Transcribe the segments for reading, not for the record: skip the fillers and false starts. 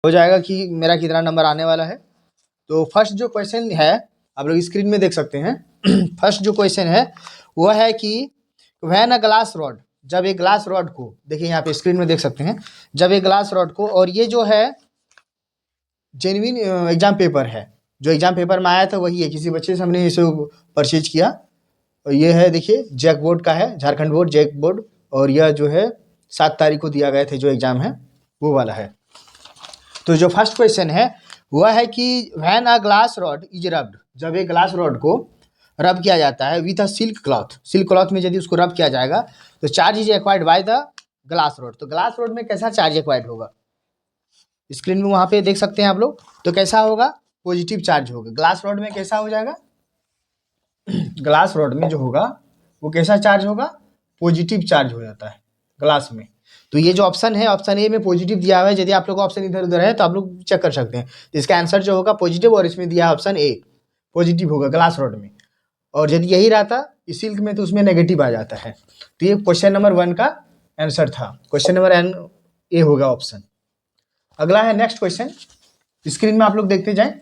हो जाएगा कि मेरा कितना नंबर आने वाला है। तो फर्स्ट जो क्वेश्चन है आप लोग स्क्रीन में देख सकते हैं। फर्स्ट जो क्वेश्चन है वो है कि व्हेन अ ग्लास रॉड, जब एक ग्लास रॉड को, देखिए यहाँ पे स्क्रीन में देख सकते हैं, जब एक ग्लास रॉड को, और ये जो है जेन्युइन एग्जाम पेपर है, जो एग्जाम पेपर में आया था वही है, किसी बच्चे से हमने इसे परचेज किया। और ये है देखिए जैक बोर्ड का है, झारखंड बोर्ड जैक बोर्ड, और यह जो है 7 तारीख को दिया गया था जो एग्जाम है वो वाला है। तो जो फर्स्ट क्वेश्चन है वह है कि when a glass rod is rubbed, जब एक ग्लास रॉड को रब किया जाता है with a silk cloth, silk cloth में यदि उसको रब किया जाएगा तो charge is acquired by the glass rod. तो ग्लास रॉड में कैसा चार्ज एक्वायर्ड होगा, स्क्रीन में वहां पे देख सकते हैं आप लोग। तो कैसा होगा, पॉजिटिव चार्ज होगा। ग्लास रॉड में कैसा हो जाएगा, ग्लास रॉड में जो होगा वो कैसा चार्ज होगा, पॉजिटिव चार्ज हो जाता है ग्लास में। तो ये जो ऑप्शन है, ऑप्शन ए में पॉजिटिव दिया हुआ है। यदि आप लोग ऑप्शन इधर उधर है तो आप लोग चेक कर सकते हैं। तो इसका आंसर जो होगा पॉजिटिव, और इसमें दिया है ऑप्शन ए पॉजिटिव होगा ग्लास रॉड में। और यदि यही रहता सिल्क में तो उसमें नेगेटिव आ जाता है। तो ये क्वेश्चन नंबर 1 का आंसर था। क्वेश्चन नंबर ए होगा ऑप्शन। अगला है नेक्स्ट क्वेश्चन, स्क्रीन में आप लोग देखते जाएं।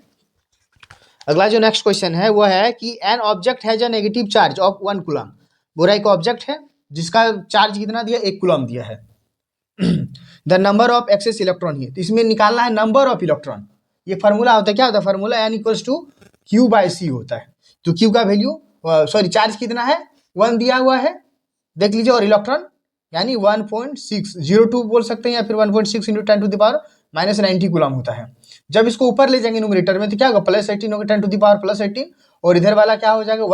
अगला जो नेक्स्ट क्वेश्चन है वो है कि an object has a negative charge of 1 coulomb. बोरा एक ऑब्जेक्ट है जिसका चार्ज कितना दिया, 1 कूलम दिया है। The number of excess electron है, तो इसमें निकालना है नंबर ऑफ इलेक्ट्रॉन। ये फार्मूला होता है, क्या होता है formula, N equals to Q by C होता है। तो क्यू का वैल्यू सॉरी चार्ज कितना है, 1 दिया हुआ है, देख लीजिए, और इलेक्ट्रॉन यानी 1.602 बोल सकते हैं, या फिर 1.6 into 10 to the power -90 coulomb होता है। जब इसको ऊपर ले जाएंगे न्यूमरेटर में तो क्या होगा, +18 होगा, 10 टू द पावर +18, और इधर वाला क्या हो जाएगा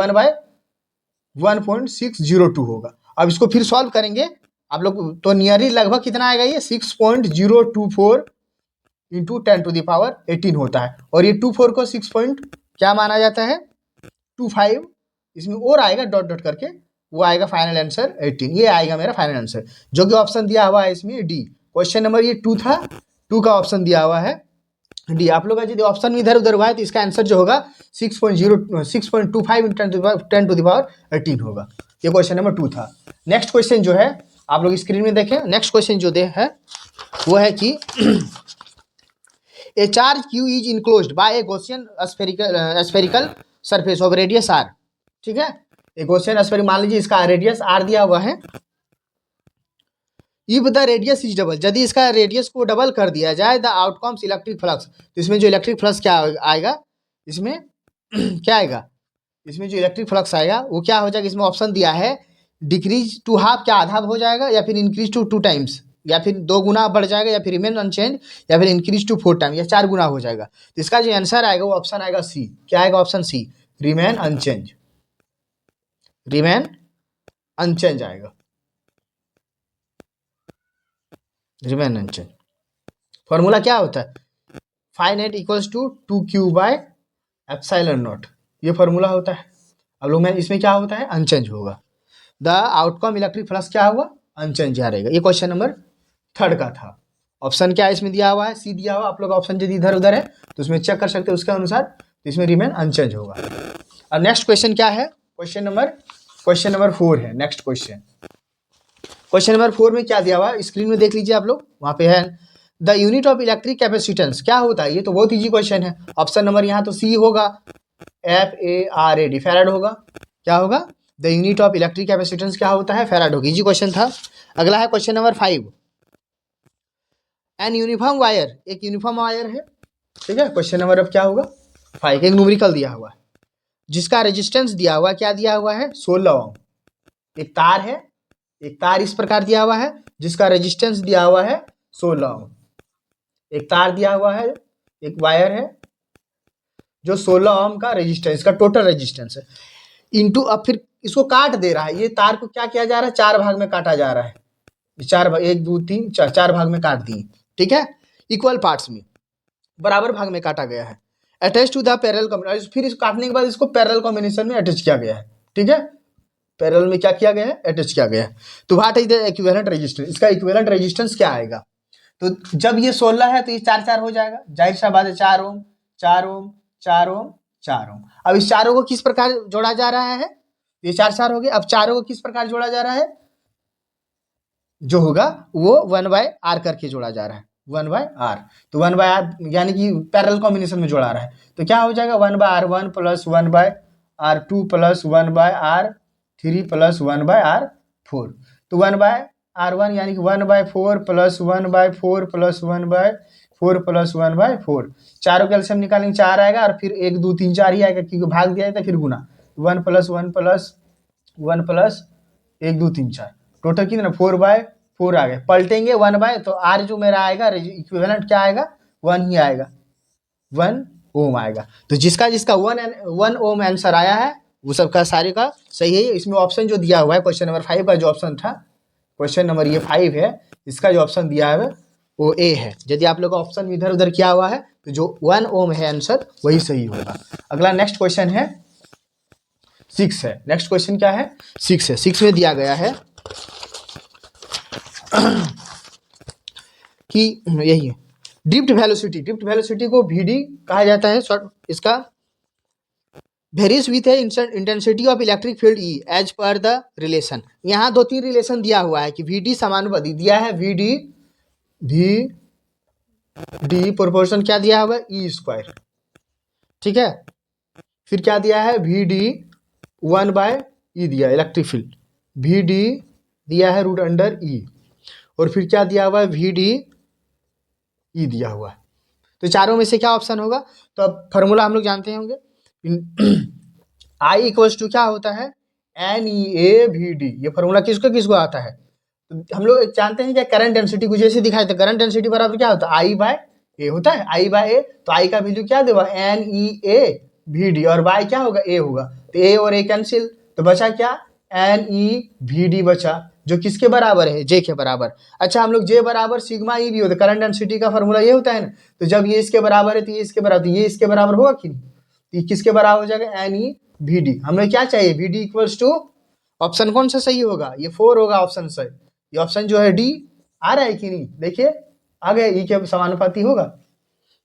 1/1.602 होगा। अब इसको फिर सॉल्व करेंगे आप लोग तो नियरली लगभग कितना आएगा, ये 6.024 इंटू 10 टू द पावर 18 होता है। और ये 24 को 6 पॉइंट क्या माना जाता है, 25, इसमें और आएगा डॉट डॉट करके, वो आएगा फाइनल आंसर 18। ये आएगा मेरा फाइनल आंसर, जो कि ऑप्शन दिया हुआ है इसमें डी। क्वेश्चन नंबर ये 2 था, 2 का ऑप्शन दिया हुआ है डी। आप लोग का यदि ऑप्शन में इधर उधर हुआ है तो इसका आंसर जो होगा 6.25 इंटू 10 टू द पावर 18 होगा। ये क्वेश्चन नंबर 2 था। नेक्स्ट क्वेश्चन जो है आप लोग स्क्रीन में देखें। नेक्स्ट क्वेश्चन जो दे है वो है कि a charge q is enclosed by a Gaussian spherical surface of radius r. ठीक है, एक गॉसियन स्फेरिकल, मान लीजिए इसका रेडियस आर दिया हुआ है। If the radius is double, यदि इसका रेडियस को डबल कर दिया जाए, द आउटकम्स इलेक्ट्रिक फ्लक्स, तो इसमें जो इलेक्ट्रिक फ्लक्स क्या आएगा, इसमें क्या आएगा, इसमें जो इलेक्ट्रिक फ्लक्स आएगा वो क्या हो जाएगा, इसमें ऑप्शन दिया है डिक्रीज टू हाफ, क्या आधा हो जाएगा, या फिर इंक्रीज टू 2 टाइम्स, या फिर 2 गुना बढ़ जाएगा, या फिर रिमेन अनचेंज, या फिर इंक्रीज टू 4 टाइम, या 4 गुना हो जाएगा। तो इसका जो आंसर आएगा वो ऑप्शन आएगा सी। क्या आएगा option C, remain unchange, remain unchange आएगा, रिमेन अनचेंज। फॉर्मूला क्या होता है, finite equals to 2q by epsilon naught, ये फॉर्मूला होता है। अब लोग में इसमें क्या होता है, अनचेंज होगा। द आउटकम इलेक्ट्रिक फ्लक्स क्या होगा, अनचेंज आ रहेगा। ये क्वेश्चन नंबर 3 का था। ऑप्शन क्या है इसमें दिया हुआ है, सी दिया हुआ। आप लोग ऑप्शन यदि इधर उधर है तो उसमें चेक कर सकते हैं उसके अनुसार, तो इसमें रिमेन अनचेंज होगा। अब नेक्स्ट क्वेश्चन क्या है, क्वेश्चन नंबर 4 है नेक्स्ट क्वेश्चन। क्वेश्चन नंबर 4 में क्या दिया हुआ है स्क्रीन में देख लीजिए आप लोग, वहां पे है the unit of electric capacitance क्या होता है। ये तो बहुत इजी क्वेश्चन है। ऑप्शन नंबर यहाँ तो सी होगा, FARAD, फैराड होगा। क्या होगा, the unit of electric capacitance क्या होता है, फैराड होगी। इजी क्वेश्चन था। अगला है question number 5, an uniform wire, एक यूनिफॉर्म वायर है। ठीक है, क्वेश्चन नंबर अब क्या होगा 5, एक न्यूमेरिकल दिया हुआ है जिसका रेजिस्टेंस दिया हुआ, क्या दिया हुआ है, 16 ओम। एक तार है, एक तार इस प्रकार दिया हुआ है जिसका रेजिस्टेंस दिया हुआ है 16 ओम। एक तार दिया हुआ है, एक वायर है जो 16 ओम का रेजिस्टेंस का टोटल रेजिस्टेंस है, इनटू, अब फिर इसको काट दे रहा है। ये तार को क्या किया जा रहा है, 4 भाग में काटा जा रहा है। 4 भाग, 1 2 3 4 भाग में काट दिए। ठीक है, इक्वल पार्ट्स में, बराबर भाग में काटा गया है। Attach to the parallel combination, फिर इसको काटने के बाद इसको पैरेलल कॉम्बिनेशन में अटैच किया गया है। ठीक है, पैरेलल में क्या किया गया है, अटैच किया गया है। तो what is the equivalent resistance, इसका इक्विवेलेंट रेजिस्टेंस क्या आएगा। तो जब ये 16 है तो ये 4 4 हो जाएगा, जाहिर सा बात है, 4 ओम 4 ओम 4 ओम 4 ओम। अब इस चारों को किस प्रकार जोड़ा जा रहा है, ये 4 4 हो गए। अब चारों को किस प्रकार जोड़ा जा रहा है, जो होगा वो 1/r करके जोड़ा जा रहा है। 1/r। तो 1/r यानी कि पैरेलल कॉम्बिनेशन में जोड़ा रहा है, तो क्या हो जाएगा 1/r1 plus 1/r2 plus 1/r3 plus 1/r4। तो 1/r1 यानी कि 1/4 प्लस 1/4 प्लस 1/4 प्लस 1/4। चारों कैल्शियम निकालेंगे 4 आएगा, और फिर 1 2 3 4 ही आएगा क्योंकि भाग दिया जाता है फिर गुना। 1 प्लस 1 प्लस 1 प्लस 1 2 3 4, टोटल कितना 4/4 आ गए। पलटेंगे 1/, तो r जो मेरा आएगा इक्विवेलेंट क्या आएगा 1 ही आएगा, 1 ओम आएगा। तो जिसका जिसका 1 ओम आंसर आया है वो सबका सारे का सही है। इसमें ऑप्शन जो दिया हुआ है क्वेश्चन नंबर 5 का जो ऑप्शन था, क्वेश्चन नंबर ये 5 है, इसका जो ऑप्शन दिया है वो ए है। यदि आप लोग का ऑप्शन इधर उधर किया हुआ है तो जो 1 ओम है आंसर वही सही होगा। अगला नेक्स्ट क्वेश्चन है 6 है। नेक्स्ट क्वेश्चन क्या है 6 है। 6 में दिया गया है कि यही है ड्रिफ्ट वेलोसिटी। ड्रिफ्ट वेलोसिटी को vd कहा जाता है शॉर्ट, इसका varies with intensity of electric field E as per the relation. यहाँ 2-3 रिलेशन दिया हुआ है कि vd समानुपाती दिया है, vd प्रोपोर्शन क्या दिया हुआ है ई स्क्वायर, ठीक है। फिर क्या दिया है vd 1/e दिया इलेक्ट्रिक फील्ड, vd दिया है √e, और फिर क्या दिया हुआ है vd e दिया हुआ है। तो चारों में से क्या ऑप्शन होगा, तो अब फॉर्मूला हम लोग जानते होंगे I इक्वल्स टू क्या होता है NEAVD। ये फॉर्मूला किसको किसको आता है, तो हम लोग जानते हैं कि करंट डेंसिटी को जैसे दिखाए तो करंट डेंसिटी बराबर क्या होता है I/A होता है, I/A। तो I का वैल्यू क्या देगा NEAVD, और Y क्या होगा A होगा, तो A और A कैंसिल, तो बचा क्या NEVD बचा, जो किसके बराबर है J के बराबर। अच्छा हम लोग J बराबर सिग्मा E भी होता है, करंट डेंसिटी का फॉर्मूला ये होता है ना, तो जब ये इसके बराबर है तो ये इसके बराबर, तो ये इसके बराबर होगा कि नहीं, तो ये किसके बराबर हो जाएगा NEVD। हमें क्या चाहिए VD इक्वल्स टू, ऑप्शन कौन सा सही होगा, ये 4 होगा ऑप्शन सही। ये ऑप्शन जो है डी आ रहा है कि नहीं, देखिए आ गया, ई के समानुपाती होगा,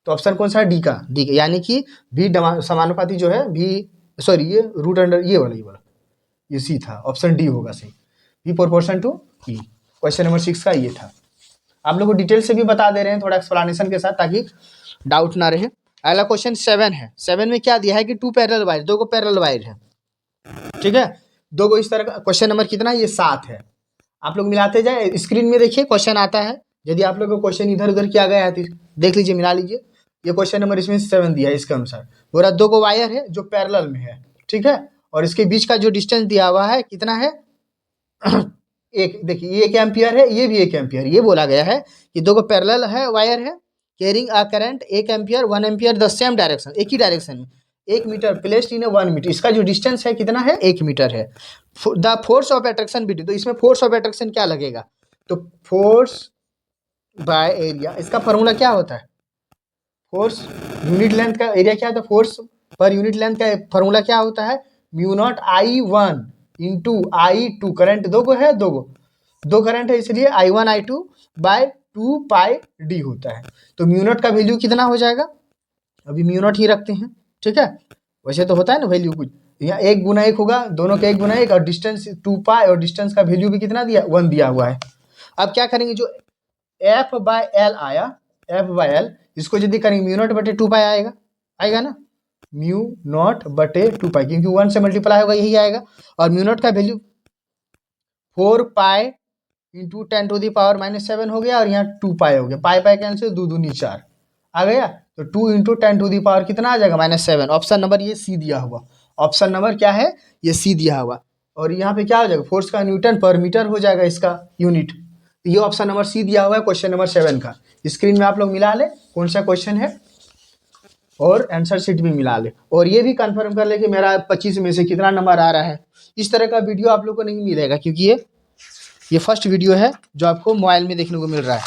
तो ऑप्शन कौन सा है डी का, डी, यानी कि भी समानुपाती जो है भी, सॉरी ये √, ये वाला ये सी था, ऑप्शन डी होगा सही, भी proportion to E. Question number 6 का ये था। आप लोग को डिटेल से भी बता दे रहे हैं थोड़ा एक्सप्लेनेशन के साथ ताकि डाउट ना रहे। अगला क्वेश्चन 7 है। 7 में क्या दिया है कि 2 पैरेलल वायर, 2 को पैरेलल वायर है, ठीक है, 2 को इस तरह का। क्वेश्चन नंबर कितना है, ये 7 है। आप लोग मिलाते जाए, स्क्रीन में देखिए क्वेश्चन आता है, यदि आप लोग को क्वेश्चन इधर उधर किया गया है तो देख लीजिए, मिला लीजिए। ये क्वेश्चन नंबर इसमें 7 दिया है, इसके अनुसार बोला 2 को वायर है जो पैरेलल में है, ठीक है, और इसके बीच का जो डिस्टेंस दिया हुआ है कितना है एक, देखिए ये 1 एम्पियर है, ये भी 1 एम्पियर। ये बोला गया है कि 2 को पैरेलल है वायर है, carrying a current 1 ampere 1 ampere the same direction, एक ही डायरेक्शन में, 1 मीटर प्लेस्ड इन 1 मीटर। इसका जो डिस्टेंस है कितना है 1 मीटर है। The force of attraction between, तो इसमें फोर्स ऑफ अट्रैक्शन क्या लगेगा, तो फोर्स बाय एरिया, इसका फॉर्मूला क्या होता है, फोर्स यूनिट लेंथ का एरिया क्या होता है, फोर्स पर यूनिट लेंथ का फॉर्मूला क्या होता है μ0 I1 इंटू I2। करंट 2 को है, 2 करंट है, इसलिए I1 I2 बाय 2πd होता है। तो μ0 का वैल्यू कितना हो जाएगा, अभी μ0 ही रखते हैं, ठीक है, वैसे तो होता है ना वैल्यू कुछ, यहाँ 1 गुना 1 होगा, दोनों के 1 गुना 1, और डिस्टेंस 2π, और डिस्टेंस का वैल्यू भी कितना दिया 1 दिया हुआ है। अब क्या करेंगे, जो F/L आया, F/L इसको यदि करेंगे μ0/2π आएगा, आएगा ना, μ0/2π, क्योंकि 1 से मल्टीप्लाई होगा यही आएगा, और μ0 का वैल्यू 4π इंटू 10⁻⁻7 हो गया, और यहाँ 2π हो गया, पाई कैंसिल, 2 दूनी 4 आ गया, तो 2 इंटू 10⁻⁻ कितना आ जाएगा -7। ऑप्शन नंबर ये सी दिया हुआ, ऑप्शन नंबर क्या है ये सी दिया हुआ, और यहाँ पे क्या हो जाएगा फोर्स का न्यूटन पर मीटर हो जाएगा इसका यूनिट। ये ऑप्शन नंबर सी दिया हुआ है क्वेश्चन नंबर 7 का। स्क्रीन में आप लोग मिला ले कौन सा क्वेश्चन है, और आंसर शीट भी मिला ले, और ये भी कंफर्म कर ले कि मेरा 25 में से कितना नंबर आ रहा है। इस तरह का वीडियो आप लोग को नहीं मिलेगा, क्योंकि ये फर्स्ट वीडियो है जो आपको मोबाइल में देखने को मिल रहा है।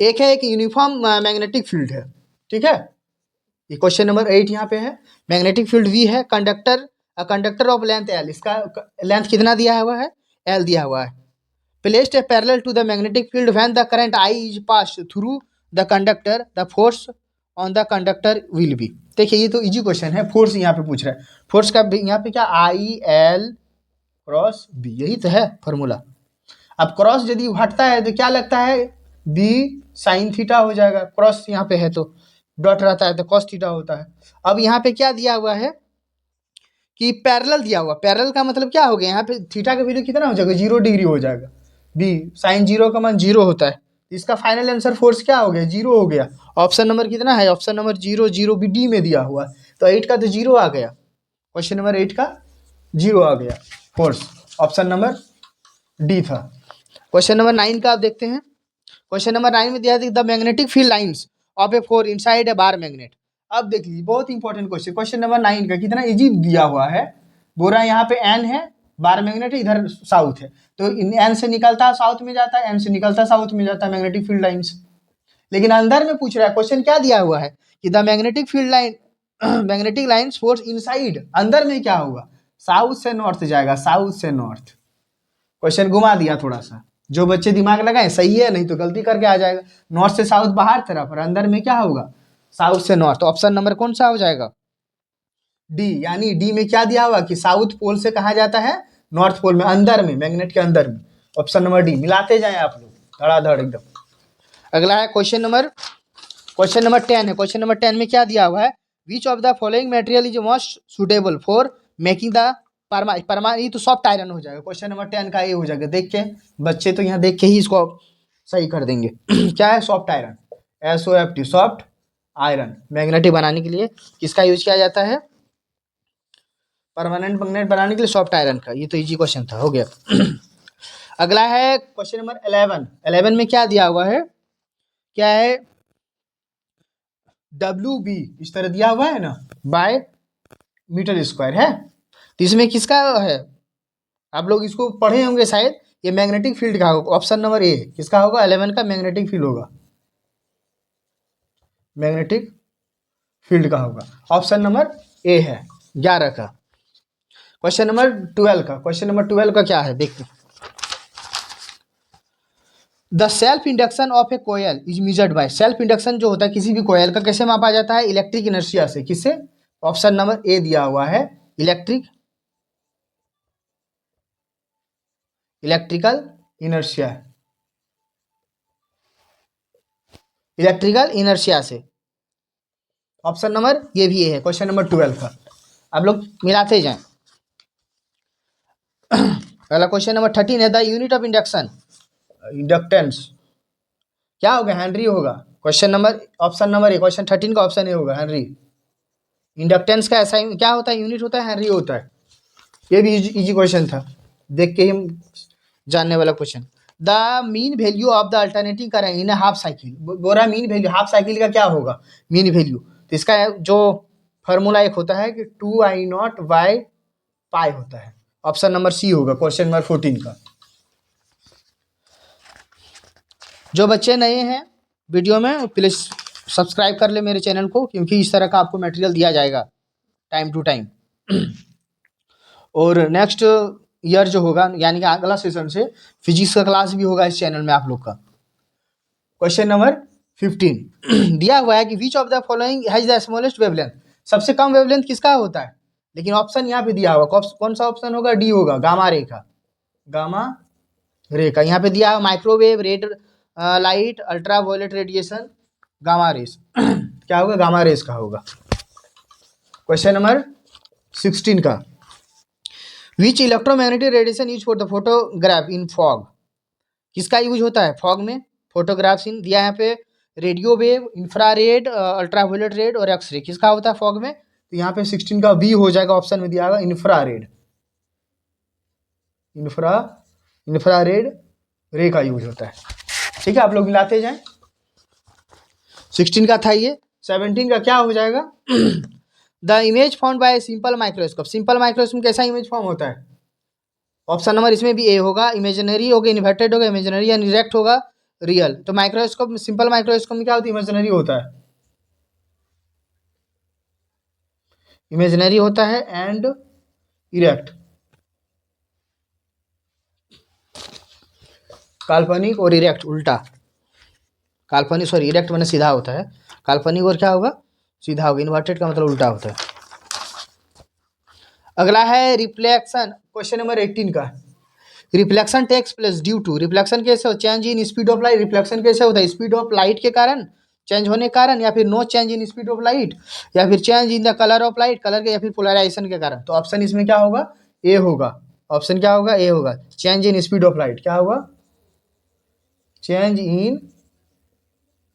एक है एक यूनिफॉर्म मैग्नेटिक फील्ड है, ठीक है, ये क्वेश्चन नंबर 8 यहाँ पे है। मैग्नेटिक फील्ड वी है, कंडक्टर ऑफ लेंथ L, इसका लेंथ कितना दिया हुआ है L दिया हुआ है। Placed a parallel to the magnetic field when the current I is pass through the conductor the force on the conductor will be. देखिए ये तो इजी क्वेश्चन है, फोर्स यहाँ पे पूछ रहा है, फोर्स का यहाँ पे क्या I L क्रॉस B, यही तो है फॉर्मूला। अब क्रॉस यदि हटता है तो क्या लगता है, बी साइन थीटा हो जाएगा, क्रॉस यहाँ पे है तो डॉट रहता है तो कॉस थीटा होता है। अब यहाँ पे क्या दिया हुआ है कि पैरेलल दिया हुआ, पैरेलल का मतलब क्या हो गया, यहाँ पे थीटा का वैल्यू कितना हो जाएगा, 0 डिग्री हो जाएगा, बी साइन 0 का मान 0 होता है, इसका फाइनल आंसर फोर्स क्या हो गया, 0 हो गया। ऑप्शन नंबर कितना है, ऑप्शन नंबर 0 0 भी डी में दिया हुआ है, तो 8 का तो 0 आ गया, क्वेश्चन नंबर 8 का 0 आ गया फोर्स, ऑप्शन नंबर डी था। क्वेश्चन नंबर 9 का आप देखते हैं, क्वेश्चन नंबर 9 में दिया the magnetic field lines of A core inside a bar magnet. अब देख लीजिए बहुत इंपॉर्टेंट क्वेश्चन, क्वेश्चन नंबर 9 का कितना इजी दिया हुआ है, बोरा यहाँ पे एन है, बार मैग्नेट है, इधर साउथ है, तो एन से निकलता है साउथ में जाता है, एन से निकलता है साउथ में जाता है मैग्नेटिक फील्ड लाइंस। लेकिन अंदर में पूछ रहा है, क्वेश्चन क्या दिया हुआ है कि the magnetic field line magnetic lines force inside, अंदर में क्या होगा, साउथ से नॉर्थ जाएगा, साउथ से नॉर्थ। क्वेश्चन घुमा दिया थोड़ा सा, जो बच्चे दिमाग लगाए सही है, नहीं तो गलती करके आ जाएगा। नॉर्थ से साउथ बाहर तरफ और अंदर में क्या होगा, साउथ से नॉर्थ। ऑप्शन नंबर कौन सा हो जाएगा, डी, यानी डी में क्या दिया हुआ कि साउथ पोल से कहा जाता है नॉर्थ पोल में, अंदर में, मैग्नेट के अंदर में। ऑप्शन नंबर डी, मिलाते जाएं आप लोग धड़ाधड़ एकदम। अगला है क्वेश्चन नंबर 10 है। क्वेश्चन नंबर 10 में क्या दिया हुआ है, which of the following material is most suitable for making the ये तो सॉफ्ट आयरन हो जाएगा, क्वेश्चन नंबर 10 का ये हो जाएगा। देख के बच्चे तो यहाँ देख के ही इसको सही कर देंगे क्या है, soft iron, SOFT, soft iron. Magnetic बनाने के लिए किसका यूज किया जाता है, परमानेंट मैग्नेट बनाने के लिए सॉफ्ट आयरन का। ये तो इजी क्वेश्चन था, हो गया। अगला है क्वेश्चन नंबर 11 में क्या दिया हुआ है, क्या है, WB इस तरह दिया हुआ है ना, बाय मीटर स्क्वायर है, तो इसमें किसका है, आप लोग इसको पढ़े होंगे शायद, ये मैग्नेटिक फील्ड का होगा। ऑप्शन नंबर ए किसका होगा, 11 का मैग्नेटिक फील्ड होगा, मैग्नेटिक फील्ड का होगा। ऑप्शन नंबर ए है 11 का। क्वेश्चन नंबर 12 का, क्वेश्चन नंबर 12 का क्या है देखते हैं, the self induction of a coil is measured by, self induction जो होता है किसी भी कोयल का कैसे मापा जाता है, इलेक्ट्रिक इनर्शिया से। किससे, ऑप्शन नंबर ए दिया हुआ है, इलेक्ट्रिकल इनर्शिया, इलेक्ट्रिकल इनर्शिया से। ऑप्शन नंबर ये भी है क्वेश्चन नंबर 12 का, आप लोग मिलाते जाएं। अगला क्वेश्चन नंबर 13 है, the unit of induction, inductance क्या होगा, हेनरी होगा। Question number, option number A, question 13 का ऑप्शन ए होगा, हेनरी। इंडक्टेंस का ऐसा क्या होता है, यूनिट होता है, हेनरी होता है। ये भी इजी क्वेश्चन था, देख के ही जानने वाला question. The mean value of the alternating current in half cycle, Bora mean value half cycle का क्या होगा, मीन वैल्यू, तो इसका जो फॉर्मूला एक होता है कि 2I0/π होता है। ऑप्शन नंबर सी होगा क्वेश्चन नंबर 14 का। जो बच्चे नए हैं वीडियो में, प्लीज सब्सक्राइब कर ले मेरे चैनल को, क्योंकि इस तरह का आपको मटेरियल दिया जाएगा टाइम टू टाइम। और नेक्स्ट ईयर जो होगा, यानी कि अगला सेशन से फिजिक्स का क्लास भी होगा इस चैनल में आप लोग का। क्वेश्चन नंबर 15 दिया हुआ है कि which of the following has the smallest wavelength, सबसे कम वेवलेंथ किसका होता है, लेकिन ऑप्शन यहाँ पे दिया हुआ, कौन सा ऑप्शन होगा, डी होगा, गामा रे का, गामा रे का। यहाँ पे दिया है microwave, red light, ultra violet radiation, gamma rays क्या होगा, गामा रेस का होगा। क्वेश्चन नंबर 16 का, which electromagnetic radiation use for the photograph in fog, किसका यूज होता है फॉग में, फोटोग्राफ्स इन, दिया यहाँ पे radio wave, infrared, ultraviolet red और एक्सरे, किसका होता है फॉग में, तो यहाँ पे 16 का बी हो जाएगा, ऑप्शन में दिया होगा इंफ्रारेड, इंफ्रारेड रे का यूज होता है। ठीक है, आप लोग मिलाते जाएं। 16 का था ये, 17 का क्या हो जाएगा, the image formed by simple microscope, simple microscope कैसा इमेज फॉर्म होता है, ऑप्शन नंबर इसमें भी ए होगा, इमेजिनरी होगा, इन्वर्टेड होगा, इमेजिनरी या डायरेक्ट होगा, रियल। तो माइक्रोस्कोप में, सिंपल माइक्रोस्कोप में क्या होता है, इमेजिनरी होता है, इमेजिनरी होता है एंड इरेक्ट, काल्पनिक और इरेक्ट उल्टा, काल्पनिक सॉरी इरेक्ट मैंने सीधा होता है, काल्पनिक और क्या होगा, सीधा होगा, इन्वर्टेड का मतलब उल्टा होता है। अगला है रिफ्लेक्शन, क्वेश्चन नंबर 18 का, reflection takes place due to, reflection कैसे हो, change in speed of light, reflection कैसे होता है, स्पीड ऑफ लाइट के कारण, चेंज होने के कारण, या फिर no change in speed of light, या फिर change in the colour of light, colour के या फिर पोलराइजेशन के कारण। तो ऑप्शन इसमें क्या होगा, ए होगा। ऑप्शन क्या होगा, ए होगा। Change in speed of light क्या होगा, change in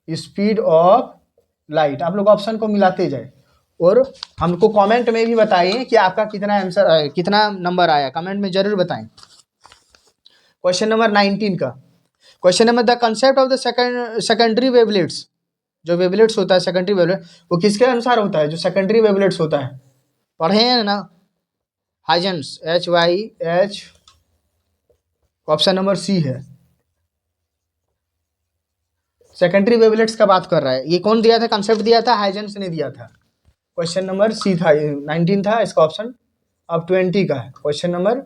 speed of light. आप लोग ऑप्शन को मिलाते जाए और हमको कमेंट में भी बताइए कि आपका कितना आंसर, कितना नंबर आया, कमेंट में जरूर बताएं। क्वेश्चन नंबर 19 का question number, the concept of the secondary wavelets, जो वेवलेट्स होता है सेकेंडरी वेवलेट, वो किसके अनुसार होता है, जो सेकेंडरी वेवलेट्स होता है, पढ़े हैं ना, Huygens, HYH, option number C है। सेकेंडरी वेवलेट्स का बात कर रहा है, ये कौन दिया था, कंसेप्ट दिया था, हाइजेंस ने दिया था। क्वेश्चन नंबर सी था, 19 था इसका ऑप्शन। अब 20 का है, क्वेश्चन नंबर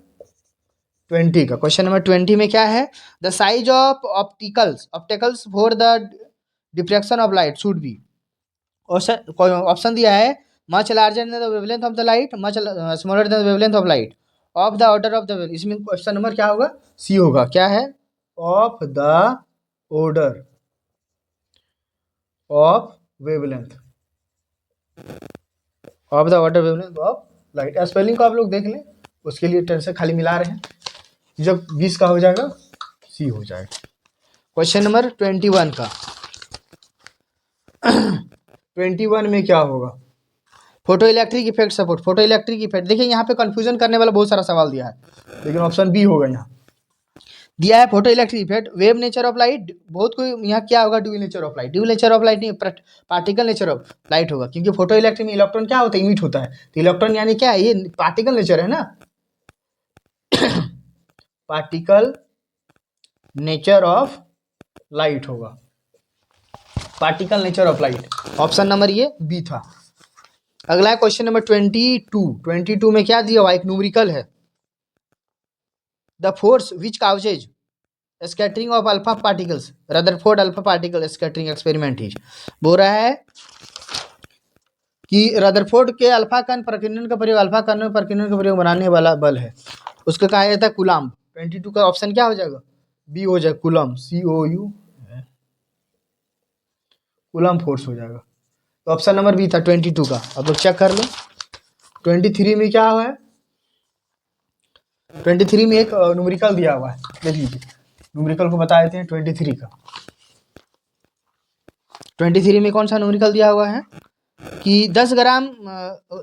20 का। क्वेश्चन नंबर 20 में क्या है, the size of opticals for the diffraction of light should be. Option दिया है, much larger than the wavelength of the light, much smaller than the wavelength of light, of the order of the, इसमें question number क्या होगा, सी होगा। क्या है, of the order of wavelength, of the order wavelength of light. Spelling को आप लोग देख लें, उसके लिए टेंशन खाली मिला रहे हैं। जब 20 का हो जाएगा, सी हो जाएगा। क्वेश्चन नंबर 21 का 21 में क्या होगा, photo electric effect support, photo electric effect. देखिए यहाँ पे कंफ्यूजन करने वाला बहुत सारा सवाल दिया है, लेकिन ऑप्शन बी होगा। यहाँ दिया है photo electric effect, wave nature of light, बहुत कोई यहाँ क्या होगा, dual nature of light, dual nature of light नहीं, पार्टिकल नेचर ऑफ लाइट होगा, क्योंकि फोटो इलेक्ट्रिक में इलेक्ट्रॉन क्या होता है, इमिट होता है, तो इलेक्ट्रॉन यानी क्या है, ये पार्टिकल नेचर है ना, पार्टिकल नेचर ऑफ लाइट होगा, particle nature of light. Option number ये बी था। अगला है क्वेश्चन नंबर 22 में क्या दिया हुआ, एक न्यूमेरिकल है, the force which causes scattering of alpha particles, Rutherford alpha particle scattering experiment is. बोल रहा है कि रदरफोर्ड के अल्फा कण प्रकीर्णन का प्रयोग, अल्फा कण प्रकीर्णन का प्रयोग बनाने वाला बल है, उसका कहा जाता है कूलम्ब। 22 का ऑप्शन क्या हो जाएगा, बी हो जाएगा, कूलम्ब, COU, कूलम्ब फोर्स हो जाएगा। तो ऑप्शन नंबर बी था 22 का। अब लोग चेक कर लो 23 में क्या हुआ है, 23 में एक न्यूमेरिकल दिया हुआ है, देख लीजिए न्यूमेरिकल को बता देते हैं। 23 का 23 में कौन सा न्यूमेरिकल दिया हुआ है कि 10 gram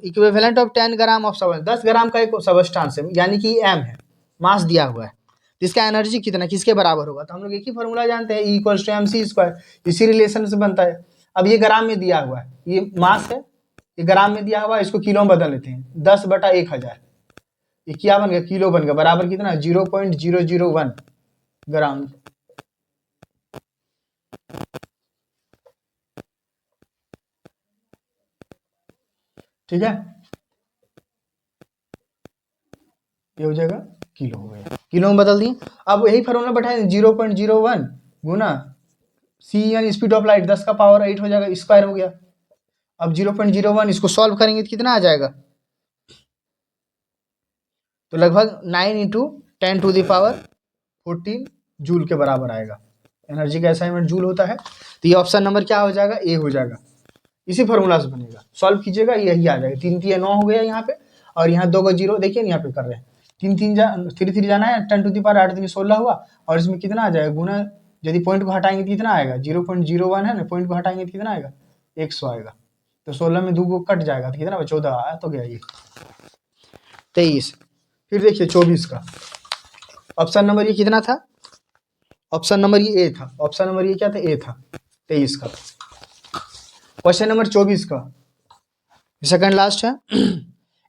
equivalent of 10 gram of substance, 10 ग्राम का एक सबस्टेंस है, यानी कि एम है, मास दिया हुआ है, तो इसका एनर्जी कितना, किसके बराबर होगा। तो हम लोग एक ही फॉर्मूला जानते हैं, E=mc², इसी रिलेशन से बनता है। अब ये ग्राम में दिया हुआ है, ये मास है, ये ग्राम में दिया हुआ है, इसको किलो में बदल लेते हैं, 10/1000, ये क्या बन गया, किलो बन गया, बराबर कितना, 0.001 ग्राम। ठीक है, ये हो जाएगा किलो हो गया, किलो में बदल दिए। अब यही फॉर्मूला बैठाए 0.01 गुना सी यानी स्पीड ऑफ लाइट, 10 का पावर 8 हो जाएगा, स्क्वायर हो गया। अब 0.01 इसको सॉल्व करेंगे तो कितना आ जाएगा, तो लगभग 9 × 10⁻14 जूल के बराबर आएगा। एनर्जी का असाइनमेंट जूल होता है, तो ये ऑप्शन नंबर क्या हो जाएगा, ए हो जाएगा। इसी फॉर्मूला से बनेगा, सॉल्व कीजिएगा, यही आ जाएगा। 3 3 9 हो गया यहाँ पे, और यहाँ 2 का 0 देखिए यहाँ पे कर रहे हैं, 3 3 जाना है, 10⁻8 3 16 हुआ, और इसमें कितना आ जाएगा गुना, यदि पॉइंट को हटाएंगे तो कितना आएगा, 0.01 है ना, पॉइंट को हटाएंगे तो कितना आएगा, 100 आएगा। तो 16 में 2 को कट जाएगा तो कितना, 14 आया, तो गया ये 23। फिर देखिए 24 का ऑप्शन नंबर ये कितना था, ऑप्शन नंबर ये ए था, ऑप्शन नंबर ये क्या था, ए था, 23 का। क्वेश्चन नंबर 24 का सेकंड लास्ट है,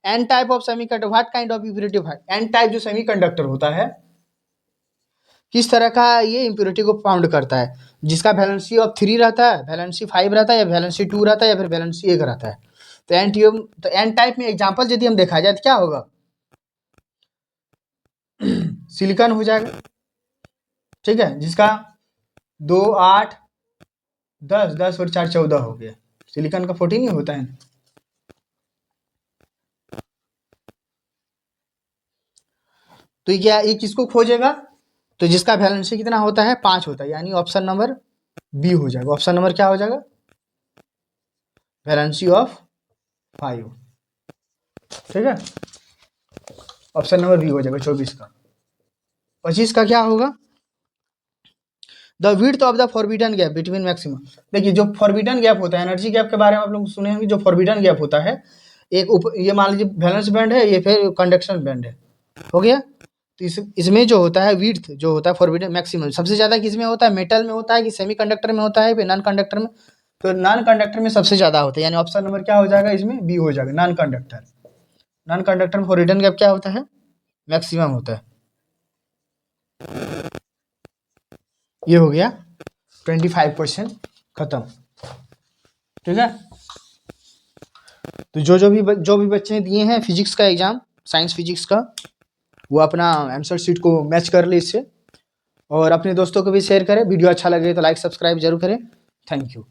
N type of semiconductor, what kind of impurity, N type जो सेमीकंडक्टर होता है किस तरह का ये इम्प्योरिटी को फाउंड करता है, जिसका वैलेंसी ऑफ 3 रहता है, वैलेंसी 5 रहता है, या वैलेंसी 2 रहता है, या फिर वैलेंसी 1 रहता है। तो एन टाइप में एग्जाम्पल यदि हम देखा जाए तो क्या होगा, सिलिकॉन हो जाएगा, ठीक है, जिसका 2 8 10 10 और 4 14 हो गया, सिलिकॉन का 14 ही होता है। तो ये किसको खोजेगा, तो जिसका वैलेंसी कितना होता है 5 होता है, यानी ऑप्शन नंबर बी हो जाएगा। ऑप्शन नंबर क्या हो जाएगा, वैलेंसी ऑफ 5, ठीक है। ऑप्शन नंबर बी हो जाएगा 24 का। 25 का क्या होगा, the width of the forbidden gap between maximum. देखिए जो फॉरबिडन गैप होता है, एनर्जी गैप के बारे में आप लोग सुने होंगे। जो फॉरबिडन गैप होता है, ये मान लीजिए वैलेंस बैंड है, ये फिर कंडक्शन बैंड है, हो गया। तो इसमें जो होता है विड्थ जो होता है फॉरबिडन मैक्सिमम सबसे ज़्यादा किसमें होता है, मेटल में होता है कि सेमीकंडक्टर में होता है, फिर नॉन कंडक्टर में। तो नॉन कंडक्टर में सबसे ज़्यादा होता है, यानी ऑप्शन नंबर क्या हो जाएगा इसमें, बी हो जाएगा, नॉन कंडक्टर। नॉन कंडक्टर में फॉरबिडन गैप क्या होता है, मैक्सिमम होता है। ये हो गया 25% खत्म, ठीक है। तो जो भी बच्चे दिए हैं फिजिक्स का एग्जाम, साइंस फिजिक्स का, वो अपना आंसर शीट को मैच कर ले इससे, और अपने दोस्तों को भी शेयर करें। वीडियो अच्छा लगे तो लाइक सब्सक्राइब जरूर करें। Thank you.